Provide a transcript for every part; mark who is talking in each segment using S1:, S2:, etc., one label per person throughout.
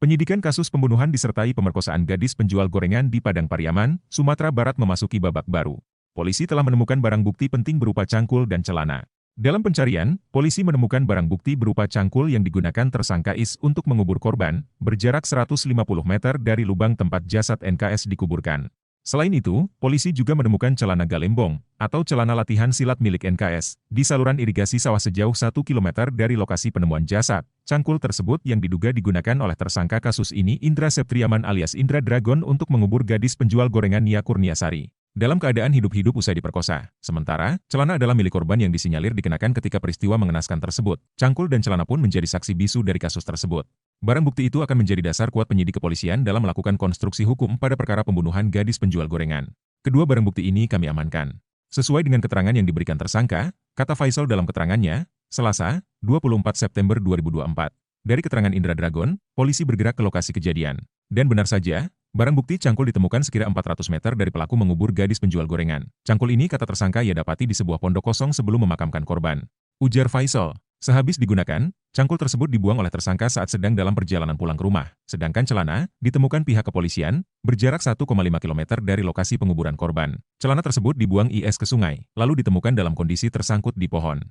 S1: Penyidikan kasus pembunuhan disertai pemerkosaan gadis penjual gorengan di Padang Pariaman, Sumatera Barat memasuki babak baru. Polisi telah menemukan barang bukti penting berupa cangkul dan celana. Dalam pencarian, polisi menemukan barang bukti berupa cangkul yang digunakan tersangka Is untuk mengubur korban, berjarak 150 meter dari lubang tempat jasad NKS dikuburkan. Selain itu, polisi juga menemukan celana galembong, atau celana latihan silat milik NKS, di saluran irigasi sawah sejauh 1 km dari lokasi penemuan jasad. Cangkul tersebut yang diduga digunakan oleh tersangka kasus ini Indra Septriaman alias Indra Dragon untuk mengubur gadis penjual gorengan Nia Kurniasari dalam keadaan hidup-hidup usai diperkosa. Sementara, celana adalah milik korban yang disinyalir dikenakan ketika peristiwa mengenaskan tersebut. Cangkul dan celana pun menjadi saksi bisu dari kasus tersebut. Barang bukti itu akan menjadi dasar kuat penyidik kepolisian dalam melakukan konstruksi hukum pada perkara pembunuhan gadis penjual gorengan. Kedua barang bukti ini kami amankan. Sesuai dengan keterangan yang diberikan tersangka, kata Faisal dalam keterangannya, Selasa, 24 September 2024. Dari keterangan Indra Dragon, polisi bergerak ke lokasi kejadian. Dan benar saja, barang bukti cangkul ditemukan sekira 400 meter dari pelaku mengubur gadis penjual gorengan. Cangkul ini kata tersangka ia dapati di sebuah pondok kosong sebelum memakamkan korban. Ujar Faisal. Sehabis digunakan, cangkul tersebut dibuang oleh tersangka saat sedang dalam perjalanan pulang ke rumah. Sedangkan celana, ditemukan pihak kepolisian, berjarak 1,5 km dari lokasi penguburan korban. Celana tersebut dibuang IS ke sungai, lalu ditemukan dalam kondisi tersangkut di pohon.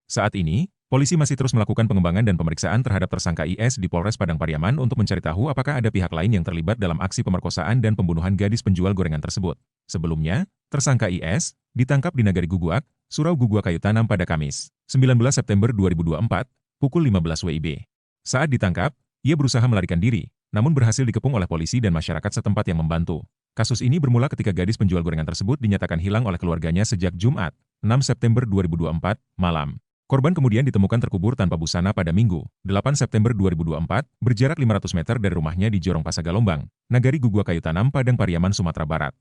S1: Saat ini, polisi masih terus melakukan pengembangan dan pemeriksaan terhadap tersangka IS di Polres Padang Pariaman untuk mencari tahu apakah ada pihak lain yang terlibat dalam aksi pemerkosaan dan pembunuhan gadis penjual gorengan tersebut. Sebelumnya, tersangka IS ditangkap di Nagari Guguak, Surau Guguak Kayu Tanam pada Kamis, 19 September 2024, pukul 15 WIB. Saat ditangkap, ia berusaha melarikan diri, namun berhasil dikepung oleh polisi dan masyarakat setempat yang membantu. Kasus ini bermula ketika gadis penjual gorengan tersebut dinyatakan hilang oleh keluarganya sejak Jumat, 6 September 2024, malam. Korban kemudian ditemukan terkubur tanpa busana pada Minggu, 8 September 2024, berjarak 500 meter dari rumahnya di Jorong Pasagalombang, Nagari Guguak Kayu Tanam, Padang Pariaman, Sumatera Barat.